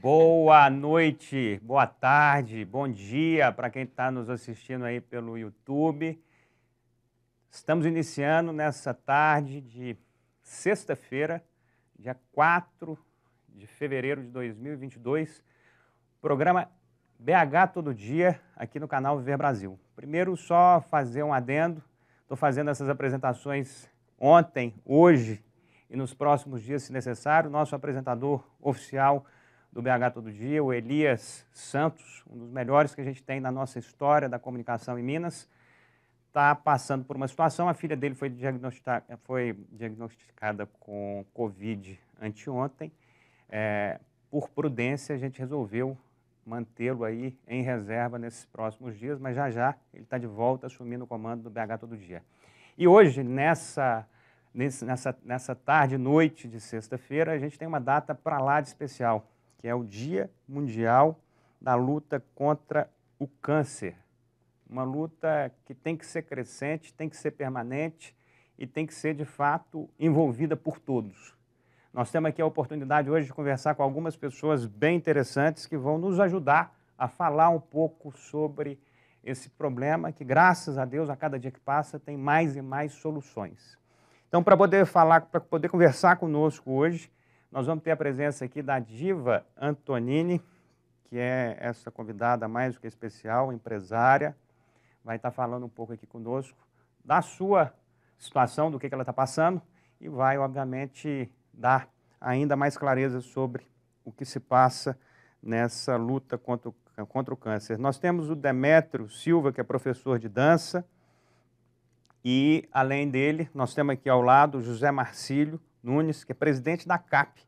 Boa noite, boa tarde, bom dia para quem está nos assistindo aí pelo YouTube. Estamos iniciando nessa tarde de sexta-feira, dia 4 de fevereiro de 2022, o programa BH Todo Dia aqui no canal Viver Brasil. Primeiro, só fazer um adendo, estou fazendo essas apresentações ontem, hoje e nos próximos dias, se necessário. Nosso apresentador oficial do BH Todo Dia, o Elias Santos, um dos melhores que a gente tem na nossa história da comunicação em Minas, está passando por uma situação. A filha dele foi diagnosticada com Covid anteontem. Por prudência, a gente resolveu mantê-lo aí em reserva nesses próximos dias, mas já ele está de volta assumindo o comando do BH Todo Dia. E hoje, nessa tarde, noite de sexta-feira, a gente tem uma data para lá de especial, que é o Dia Mundial da Luta contra o Câncer. Uma luta que tem que ser crescente, tem que ser permanente e tem que ser, de fato, envolvida por todos. Nós temos aqui a oportunidade hoje de conversar com algumas pessoas bem interessantes que vão nos ajudar a falar um pouco sobre esse problema que, graças a Deus, a cada dia que passa, tem mais e mais soluções. Então, para poder conversar conosco hoje, nós vamos ter a presença aqui da Diva Antonini, que é essa convidada mais do que especial, empresária, vai estar falando um pouco aqui conosco da sua situação, do que ela está passando, e vai, obviamente, dar ainda mais clareza sobre o que se passa nessa luta contra o câncer. Nós temos o Demétrio Silva, que é professor de dança, e, além dele, nós temos aqui ao lado o José Marcílio Nunes, que é presidente da CAP,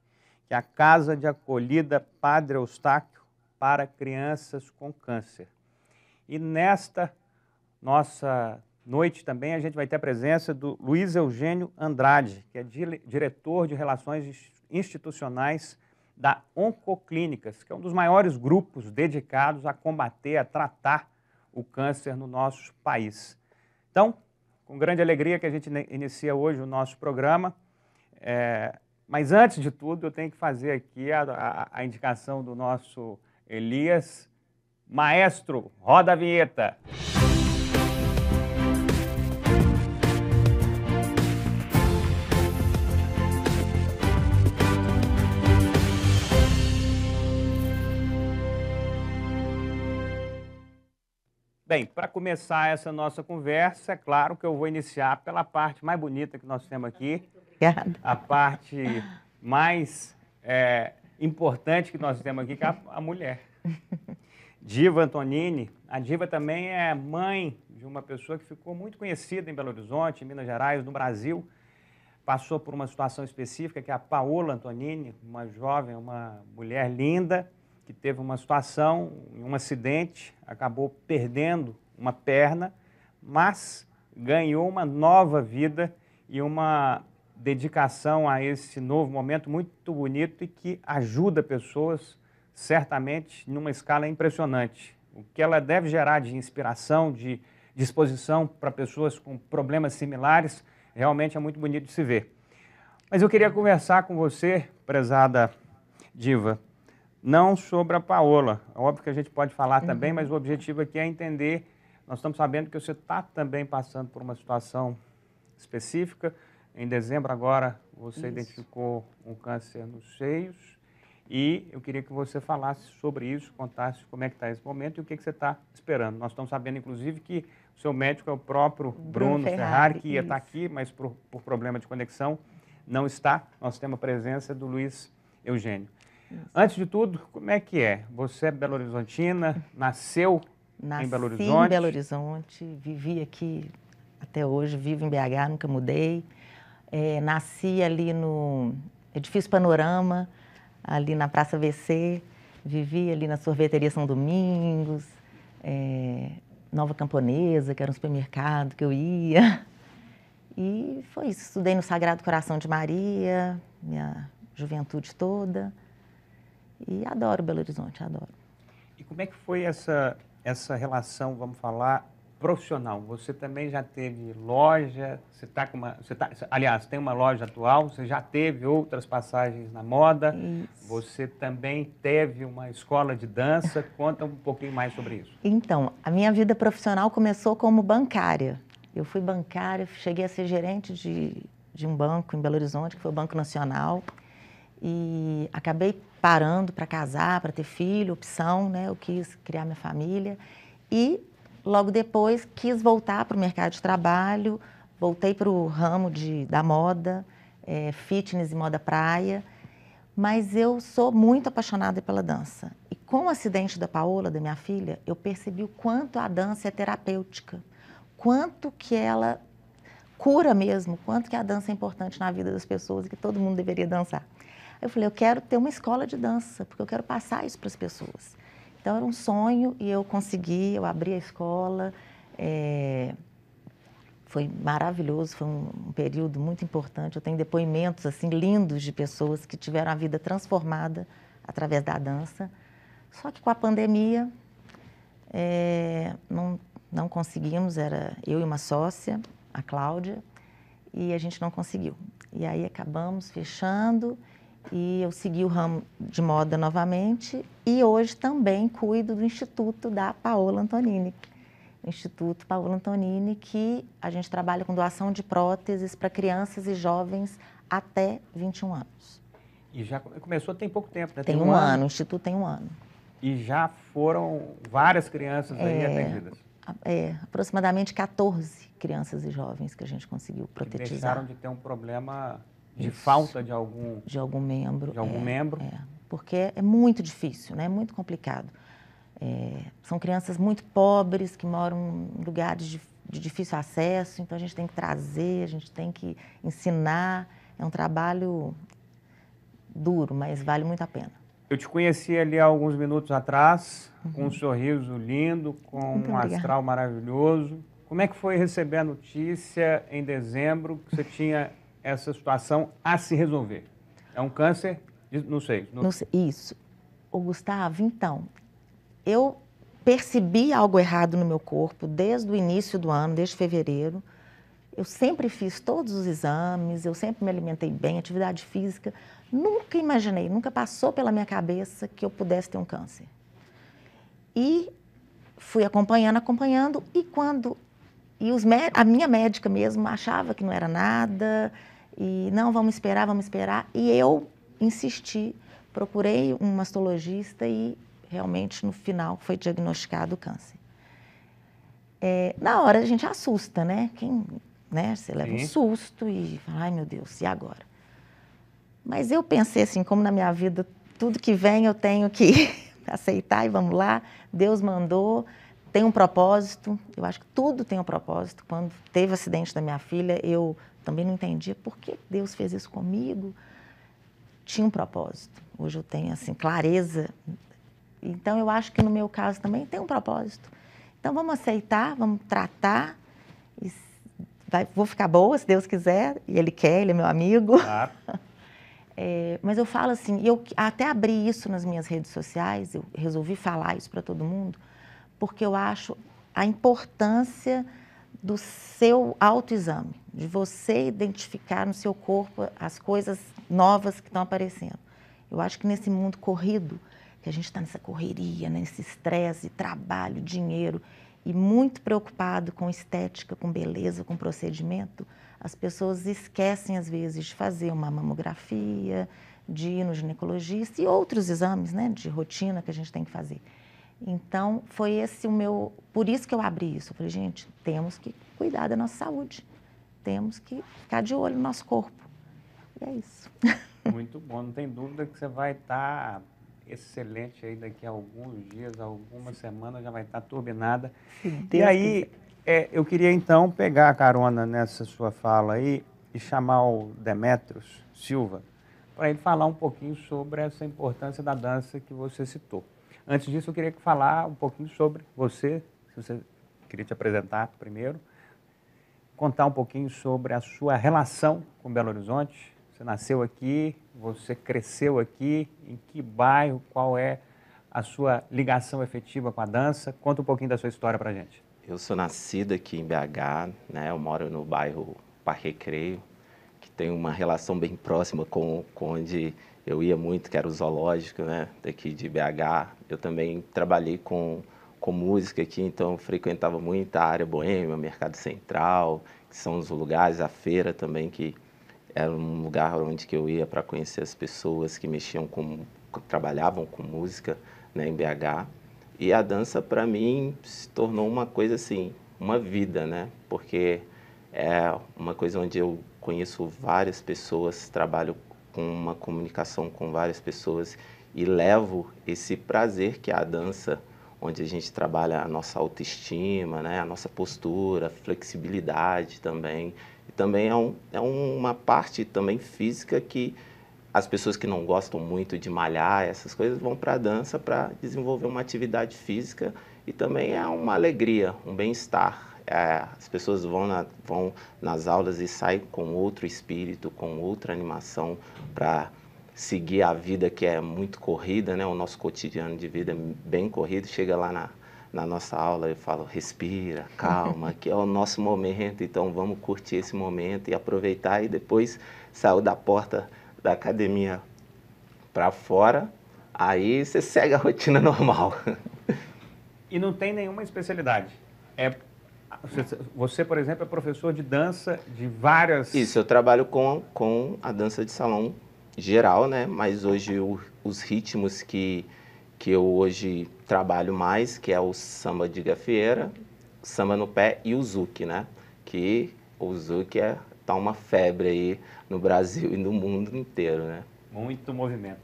que é a Casa de Acolhida Padre Eustáquio para Crianças com Câncer. E nesta nossa noite também a gente vai ter a presença do Luiz Eugênio Andrade, que é diretor de Relações Institucionais da Oncoclínicas, que é um dos maiores grupos dedicados a combater, a tratar o câncer no nosso país. Então, com grande alegria que a gente inicia hoje o nosso programa. Mas antes de tudo, eu tenho que fazer aqui a indicação do nosso Elias. Maestro, roda a vinheta. Bem, para começar essa nossa conversa, é claro que eu vou iniciar pela parte mais bonita que nós temos aqui. Obrigada. A parte mais importante que nós temos aqui, que é a mulher. Diva Antonini. A Diva também é mãe de uma pessoa que ficou muito conhecida em Belo Horizonte, em Minas Gerais, no Brasil. Passou por uma situação específica, que é a Paola Antonini, uma jovem, uma mulher linda, que teve uma situação, um acidente, acabou perdendo uma perna, mas ganhou uma nova vida e uma dedicação a esse novo momento muito bonito e que ajuda pessoas, certamente, numa escala impressionante. O que ela deve gerar de inspiração, de disposição para pessoas com problemas similares, realmente é muito bonito de se ver. Mas eu queria conversar com você, prezada Diva, não sobre a Paola. É óbvio que a gente pode falar também, mas o objetivo aqui é entender. Nós estamos sabendo que você está também passando por uma situação específica. Em dezembro agora você identificou um câncer nos seios e eu queria que você falasse sobre isso, contasse como é que está esse momento e o que você está esperando. Nós estamos sabendo, inclusive, que o seu médico é o próprio Bruno Ferrari, que ia estar aqui, mas por problema de conexão não está. Nós temos a presença do Luiz Eugênio. Antes de tudo, como é que é? Você é Belo-Horizontina, nasceu em Belo Horizonte? Nasci em Belo Horizonte, vivi aqui até hoje, vivo em BH, nunca mudei. Nasci ali no Edifício Panorama, ali na Praça VC, vivi ali na Sorveteria São Domingos, Nova Camponesa, que era um supermercado que eu ia. E foi isso, estudei no Sagrado Coração de Maria, minha juventude toda. E adoro Belo Horizonte, adoro. E como é que foi essa relação, vamos falar, profissional, você também já teve loja, aliás, tem uma loja atual, você já teve outras passagens na moda, Isso. você também teve uma escola de dança, conta um pouquinho mais sobre isso. Então, a minha vida profissional começou como bancária. Eu fui bancária, cheguei a ser gerente de um banco em Belo Horizonte, que foi o Banco Nacional, e acabei parando para casar, para ter filho, opção, né? Eu quis criar minha família e logo depois quis voltar para o mercado de trabalho, voltei para o ramo da moda, fitness e moda praia, mas eu sou muito apaixonada pela dança. E com o acidente da Paola, da minha filha, eu percebi o quanto a dança é terapêutica, quanto que ela cura mesmo, quanto que a dança é importante na vida das pessoas e que todo mundo deveria dançar. Eu falei, eu quero ter uma escola de dança, porque eu quero passar isso para as pessoas. Então, era um sonho e eu consegui, eu abri a escola, foi maravilhoso, foi um período muito importante. Eu tenho depoimentos assim lindos de pessoas que tiveram a vida transformada através da dança. Só que com a pandemia, não conseguimos, era eu e uma sócia, a Cláudia, e a gente não conseguiu. E aí acabamos fechando e eu segui o ramo de moda novamente e hoje também cuido do Instituto da Paola Antonini. Instituto Paola Antonini, que a gente trabalha com doação de próteses para crianças e jovens até 21 anos. E já começou tem pouco tempo, né? Tem um ano, o Instituto tem um ano. E já foram várias crianças aí atendidas. Aproximadamente 14 crianças e jovens que a gente conseguiu protetizar. Que deixaram de ter um problema de falta de algum... De algum membro. De algum membro. Porque é muito difícil, né? É muito complicado. São crianças muito pobres, que moram em lugares de difícil acesso, então a gente tem que trazer, a gente tem que ensinar. É um trabalho duro, mas vale muito a pena. Eu te conheci ali há alguns minutos atrás, com um sorriso lindo, com Muito um astral maravilhoso. Como é que foi receber a notícia em dezembro que você tinha essa situação a se resolver? É um câncer no seio? Isso. Ô, Gustavo, então, eu percebi algo errado no meu corpo desde o início do ano, desde fevereiro. Eu sempre fiz todos os exames, eu sempre me alimentei bem, atividade física. Nunca imaginei, nunca passou pela minha cabeça que eu pudesse ter um câncer. E fui acompanhando, e a minha médica mesmo achava que não era nada, e não, vamos esperar. E eu insisti, procurei um mastologista e realmente no final foi diagnosticado o câncer. Na hora a gente assusta, né? Você leva um susto e fala, ai meu Deus, e agora? Mas eu pensei assim, como na minha vida, tudo que vem eu tenho que aceitar e vamos lá. Deus mandou, tem um propósito. Eu acho que tudo tem um propósito. Quando teve o acidente da minha filha, eu também não entendia por que Deus fez isso comigo. Tinha um propósito. Hoje eu tenho assim clareza. Então eu acho que no meu caso também tem um propósito. Então vamos aceitar, vamos tratar. Vou ficar boa, se Deus quiser. E Ele quer, Ele é meu amigo. Claro. Mas eu falo assim, eu até abri isso nas minhas redes sociais, eu resolvi falar isso para todo mundo, porque eu acho a importância do seu autoexame, de você identificar no seu corpo as coisas novas que estão aparecendo. Eu acho que nesse mundo corrido, que a gente está nessa correria, nesse estresse, trabalho, dinheiro, e muito preocupado com estética, com beleza, com procedimento, as pessoas esquecem, às vezes, de fazer uma mamografia, de ir no ginecologista e outros exames, né, de rotina que a gente tem que fazer. Então, foi esse por isso que eu abri isso. Eu falei, gente, temos que cuidar da nossa saúde, temos que ficar de olho no nosso corpo. E é isso. Muito bom, não tem dúvida que você vai estar excelente aí daqui a alguns dias, algumas semanas, já vai estar turbinada. E aí, eu queria então pegar a carona nessa sua fala aí e chamar o Demetrios Silva para ele falar um pouquinho sobre essa importância da dança que você citou. Antes disso, eu queria falar um pouquinho sobre você, se você queria te apresentar primeiro, contar um pouquinho sobre a sua relação com Belo Horizonte. Você nasceu aqui, você cresceu aqui, em que bairro, qual é a sua ligação efetiva com a dança? Conta um pouquinho da sua história para a gente. Eu sou nascido aqui em BH, né? Eu moro no bairro Parque Recreio, que tem uma relação bem próxima com onde eu ia muito, que era o zoológico, né? Daqui de BH. Eu também trabalhei com música aqui, então eu frequentava muito a área boêmia, Mercado Central, que são os lugares, a feira também, que era um lugar onde que eu ia para conhecer as pessoas que trabalhavam com música, né, em BH. E a dança, para mim, se tornou uma coisa assim, uma vida, né? Porque é uma coisa onde eu conheço várias pessoas, trabalho com uma comunicação com várias pessoas e levo esse prazer que é a dança, onde a gente trabalha a nossa autoestima, né? A nossa postura, flexibilidade também. E também é uma parte também física que as pessoas que não gostam muito de malhar, essas coisas, vão para a dança para desenvolver uma atividade física e também é uma alegria, um bem-estar. As pessoas vão nas aulas e saem com outro espírito, com outra animação para seguir a vida que é muito corrida, né? O nosso cotidiano de vida é bem corrido. Chega lá na nossa aula, eu falo, respira, calma, que é o nosso momento, então vamos curtir esse momento e aproveitar e depois sair da porta da academia para fora, aí você segue a rotina normal. E não tem nenhuma especialidade? Você, por exemplo, é professor de dança de várias... Isso, eu trabalho com a dança de salão geral, né? Mas hoje os ritmos que eu hoje trabalho mais, que é o samba de gafieira, samba no pé e o zouk, né? Que o zouk tá uma febre aí no Brasil e no mundo inteiro, né? Muito movimento.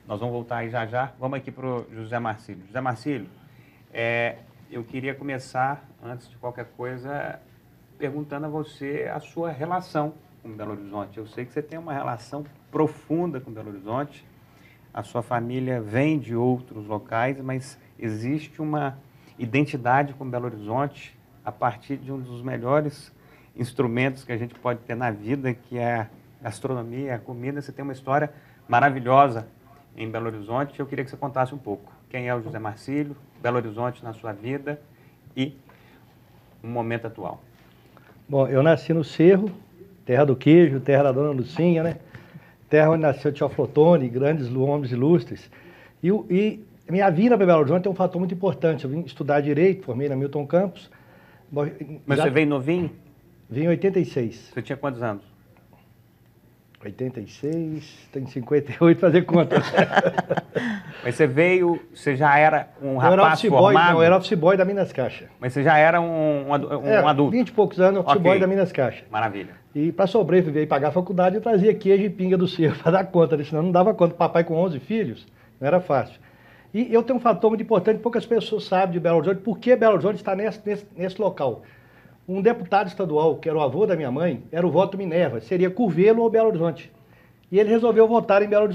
Nós vamos voltar aí já já. Vamos aqui para o José Marcílio. José Marcílio, eu queria começar, antes de qualquer coisa, perguntando a você a sua relação com Belo Horizonte. Eu sei que você tem uma relação profunda com Belo Horizonte. A sua família vem de outros locais, mas existe uma identidade com Belo Horizonte a partir de um dos melhores instrumentos que a gente pode ter na vida, que é a gastronomia, a comida. Você tem uma história maravilhosa em Belo Horizonte. Eu queria que você contasse um pouco. Quem é o José Marcílio, Belo Horizonte na sua vida e o momento atual. Bom, eu nasci no Cerro, terra do queijo, terra da Dona Lucinha, né? Terra onde nasceu Teoflotone, grandes homens ilustres. E minha vinda para Belo Horizonte é um fator muito importante. Eu vim estudar Direito, formei na Milton Campos. Mas você veio novinho? Vim em 86. Você tinha quantos anos? 86, tenho 58, fazer conta. Mas você já era um rapaz formado? Não, eu era office boy da Minas Caixa. Mas você já era um adulto? 20 e poucos anos, office boy da Minas Caixa. Maravilha. E para sobreviver e pagar a faculdade, eu trazia queijo e pinga do Cerro para dar conta, né? Senão não dava conta. Papai com 11 filhos, não era fácil. E eu tenho um fator muito importante, poucas pessoas sabem de Belo Horizonte, por que Belo Horizonte está nesse local. Um deputado estadual, que era o avô da minha mãe, era o voto Minerva, seria Curvelo ou Belo Horizonte. E ele resolveu votar em Belo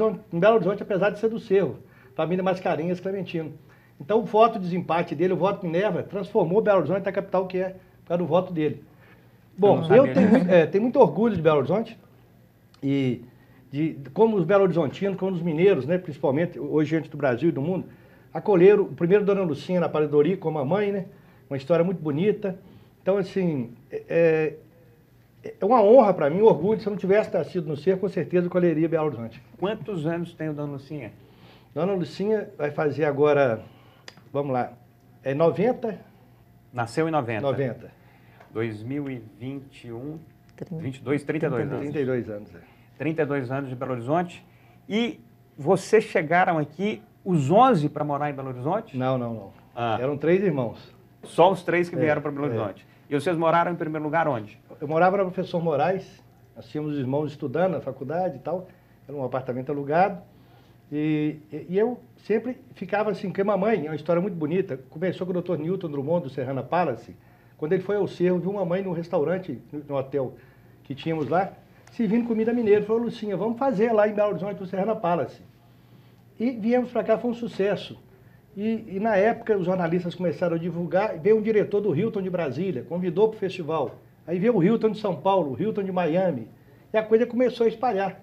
Horizonte, apesar de ser do Cerro, família Mascarenhas, Clementino. Então o voto de desempate dele, o voto Minerva, transformou Belo Horizonte na capital que é, por causa do voto dele. Bom, eu tenho muito orgulho de Belo Horizonte, e como os belo-horizontinos, como os mineiros, né, principalmente, hoje gente do Brasil e do mundo, acolheram o primeiro Dona Lucinha na Paredori como a mãe, né, uma história muito bonita. Então, assim, é uma honra para mim, um orgulho. Se eu não tivesse nascido no Cerro, com certeza eu colheria Belo Horizonte. Quantos anos tem o Dona Lucinha? Dona Lucinha vai fazer agora, vamos lá, 90. Nasceu em 90. 90. 2021, 22, 32 anos. 32 anos, 32 anos de Belo Horizonte. E vocês chegaram aqui, os 11 para morar em Belo Horizonte? Não. Eram 3 irmãos. Só os 3 que vieram para Belo Horizonte. E vocês moraram em primeiro lugar onde? Eu morava na Professor Moraes, nós tínhamos irmãos estudando na faculdade e tal, era um apartamento alugado, e eu sempre ficava assim, com a mamãe, é uma história muito bonita, começou com o Dr. Newton Drummond do Serrana Palace, quando ele foi ao Cerro, viu uma mãe num restaurante, no hotel que tínhamos lá, servindo comida mineira, falou, Lucinha, vamos fazer lá em Belo Horizonte do Serrana Palace. E viemos para cá, foi um sucesso. E na época os jornalistas começaram a divulgar, veio um diretor do Hilton de Brasília, convidou para o festival. Aí veio o Hilton de São Paulo, o Hilton de Miami, e a coisa começou a espalhar.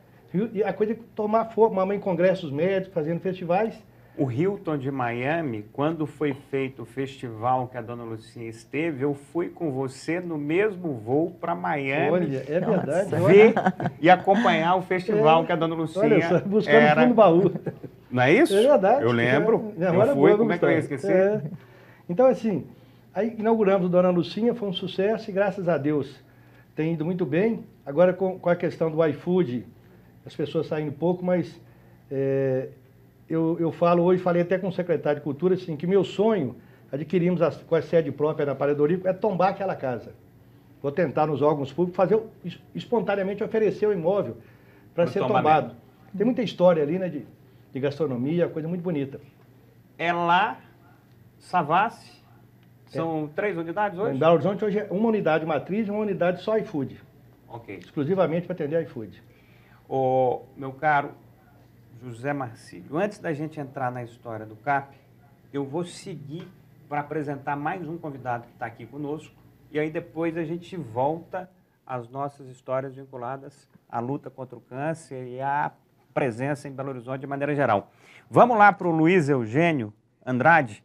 E a coisa tomar forma, mamãe em congressos médicos, fazendo festivais, O Hilton de Miami, quando foi feito o festival que a dona Lucinha esteve, eu fui com você no mesmo voo para Miami. Olha, é verdade. Ver e acompanhar o festival que a dona Lucinha olha só, buscando o fundo do baú. Não é isso? É verdade. Eu lembro. Eu fui, como é que eu ia esquecer? Então, assim, aí inauguramos o Dona Lucinha, foi um sucesso e, graças a Deus, tem ido muito bem. Agora, com a questão do iFood, as pessoas saem pouco, mas eu falo hoje, falei até com o secretário de Cultura, assim, que meu sonho, adquirimos com a sede própria na Praia do Orico, é tombar aquela casa. Vou tentar nos órgãos públicos fazer, espontaneamente oferecer o imóvel para ser tombado. Tem muita história ali, né, de gastronomia, coisa muito bonita. É lá, Savassi, são 3 unidades hoje? Em Belo Horizonte hoje é uma unidade matriz e uma unidade só iFood. Ok. Exclusivamente para atender iFood. Ô, meu caro José Marcílio, antes da gente entrar na história do CAP, eu vou seguir para apresentar mais um convidado que está aqui conosco, e aí depois a gente volta às nossas histórias vinculadas à luta contra o câncer e à presença em Belo Horizonte de maneira geral. Vamos lá para o Luiz Eugênio Andrade.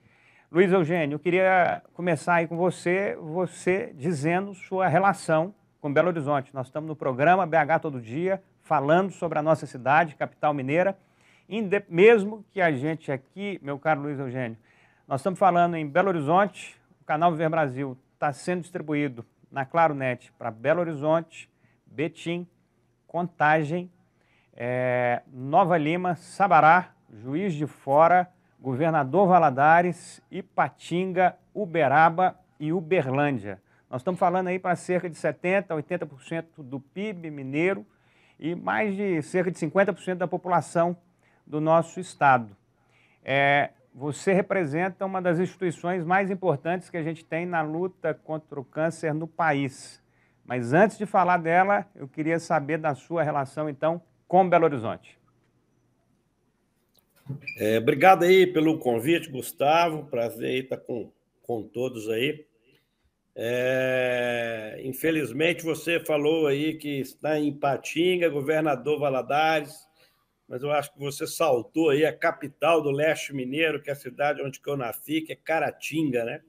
Luiz Eugênio, eu queria começar aí com você dizendo sua relação com Belo Horizonte. Nós estamos no programa BH Todo Dia, falando sobre a nossa cidade, capital mineira, mesmo que a gente aqui, meu caro Luiz Eugênio, nós estamos falando em Belo Horizonte, o canal Viver Brasil está sendo distribuído na Claronet para Belo Horizonte, Betim, Contagem, Nova Lima, Sabará, Juiz de Fora, Governador Valadares, Ipatinga, Uberaba e Uberlândia. Nós estamos falando aí para cerca de 70% a 80% do PIB mineiro e mais de cerca de 50% da população do nosso estado. Você representa uma das instituições mais importantes que a gente tem na luta contra o câncer no país. Mas antes de falar dela, eu queria saber da sua relação, então, com Belo Horizonte. Obrigado aí pelo convite, Gustavo. Prazer aí estar com todos aí. Infelizmente, você falou aí que está em Ipatinga, Governador Valadares, mas eu acho que você saltou aí a capital do leste mineiro, que é a cidade onde eu nasci, que é Caratinga, né?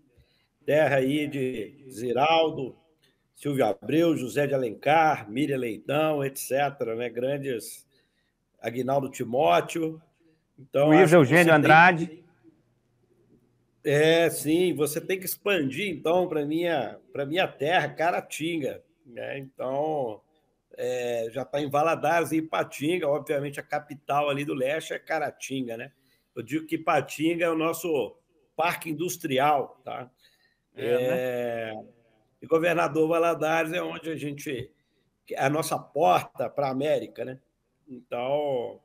Terra aí de Ziraldo, Silvio Abreu, José de Alencar, Miriam Leitão, etc., né? Grandes Aguinaldo Timóteo. Então, Luiz Eugênio Andrade. Sim, você tem que expandir, então, para minha terra, Caratinga, né? Então, já está em Valadares e Ipatinga, obviamente a capital ali do leste é Caratinga, né? Eu digo que Ipatinga é o nosso parque industrial, tá? Né? E Governador Valadares é onde é a nossa porta para a América, né? Então,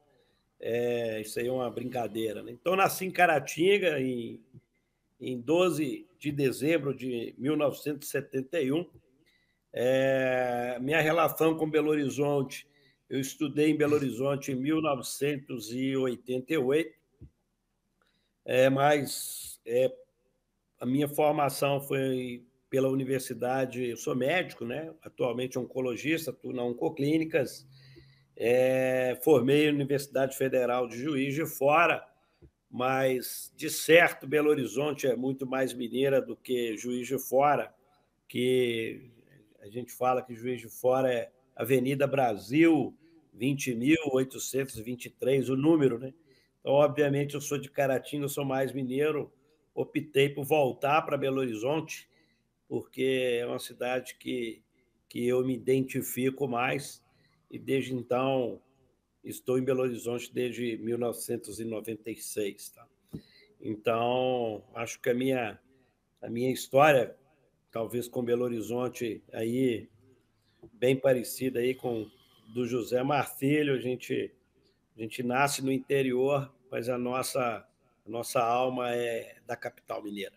isso aí é uma brincadeira, né? Então, nasci em Caratinga em 12 de dezembro de 1971. Minha relação com Belo Horizonte, eu estudei em Belo Horizonte em 1988, mas a minha formação foi pela universidade, eu sou médico, né? Atualmente oncologista, atuo na Oncoclínicas, formei na Universidade Federal de Juiz de Fora, mas, de certo, Belo Horizonte é muito mais mineira do que Juiz de Fora, que a gente fala que Juiz de Fora é Avenida Brasil 20.823, o número, né? Então, obviamente, eu sou de Caratinga, eu sou mais mineiro, optei por voltar para Belo Horizonte, porque é uma cidade que eu me identifico mais, e desde então estou em Belo Horizonte desde 1996. Tá? Então, acho que a minha história, talvez com Belo Horizonte, aí, bem parecida aí com do José Marcílio, a gente nasce no interior, mas a nossa alma é da capital mineira.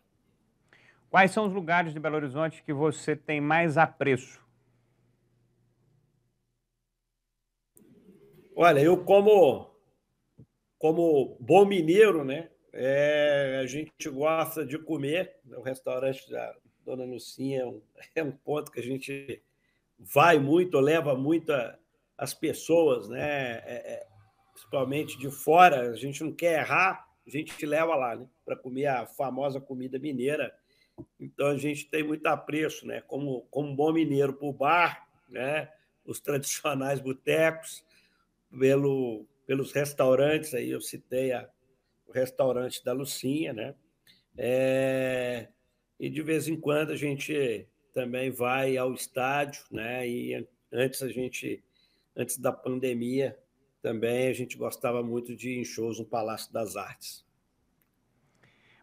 Quais são os lugares de Belo Horizonte que você tem mais apreço? Olha, eu como bom mineiro, né? A gente gosta de comer. O restaurante da Dona Lucinha é um ponto que a gente vai muito, leva muito as pessoas, né? Principalmente de fora. A gente não quer errar, a gente leva lá, né? Para comer a famosa comida mineira. Então, a gente tem muito apreço, né? Como bom mineiro, por bar, né? Os tradicionais botecos, pelos restaurantes, aí eu citei o restaurante da Lucinha, né? E de vez em quando a gente também vai ao estádio, né? E antes da pandemia, também a gente gostava muito de ir em shows no Palácio das Artes.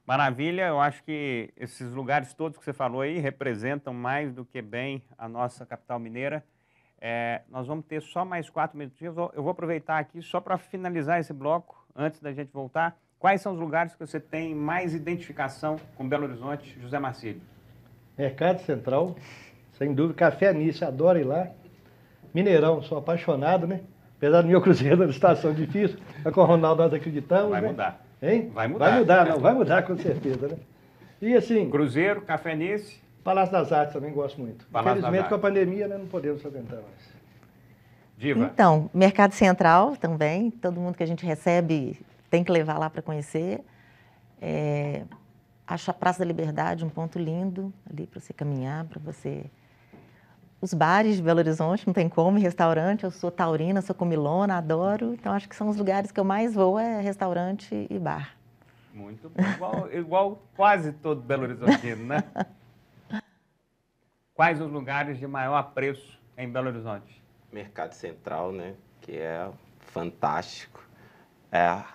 Maravilha, eu acho que esses lugares todos que você falou aí representam mais do que bem a nossa capital mineira. Nós vamos ter só mais 4 minutinhos. Eu vou aproveitar aqui só para finalizar esse bloco, antes da gente voltar. Quais são os lugares que você tem mais identificação com Belo Horizonte, José Marcílio? Mercado Central, sem dúvida. Café Nice, adoro ir lá. Mineirão, sou apaixonado, né? Apesar do meu Cruzeiro na situação difícil, mas com o Ronaldo nós acreditamos. Vai né? mudar. Hein? Vai mudar. Vai mudar, não, vai mudar com certeza, né? E assim... Cruzeiro, Café Nice. Palácio das Artes também gosto muito. Infelizmente, com a pandemia, né, não podemos frequentar mais. Diva. Então, Mercado Central também, todo mundo que a gente recebe tem que levar lá para conhecer. Acho a Praça da Liberdade um ponto lindo, ali para você caminhar, para você... Os bares de Belo Horizonte, não tem como, restaurante, eu sou taurina, sou comilona, adoro. Então, acho que são os lugares que eu mais vou, restaurante e bar. Muito bom, igual quase todo Belo Horizontino, né? Quais os lugares de maior apreço em Belo Horizonte? Mercado Central, né? Que é fantástico.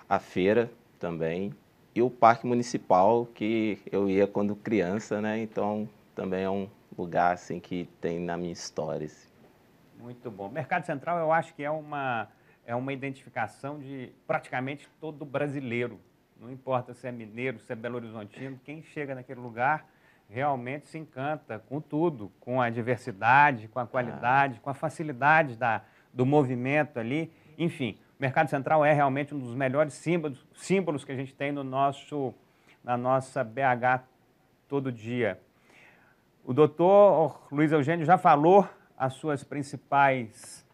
A feira também. E o Parque Municipal, que eu ia quando criança, né? Então, também é um lugar assim que tem na minha história. Assim. Muito bom. Mercado Central, eu acho que é uma identificação de praticamente todo brasileiro. Não importa se é mineiro, se é belo-horizontino, quem chega naquele lugar realmente se encanta com tudo, com a diversidade, com a qualidade, com a facilidade do movimento ali. Enfim, o Mercado Central é realmente um dos melhores símbolos que a gente tem na nossa BH todo dia. O doutor Luiz Eugênio já falou os seus principais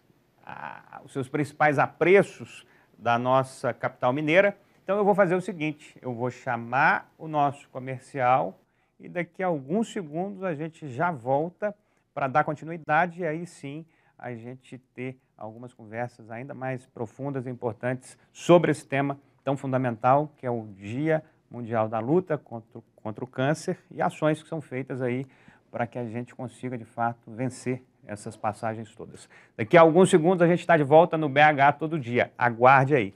apreços da nossa capital mineira. Então, eu vou fazer o seguinte, eu vou chamar o nosso comercial e daqui a alguns segundos a gente já volta para dar continuidade e aí sim a gente ter algumas conversas ainda mais profundas e importantes sobre esse tema tão fundamental que é o Dia Mundial da Luta contra o Câncer e ações que são feitas aí para que a gente consiga, de fato, vencer essas passagens todas. Daqui a alguns segundos a gente está de volta no BH todo dia. Aguarde aí.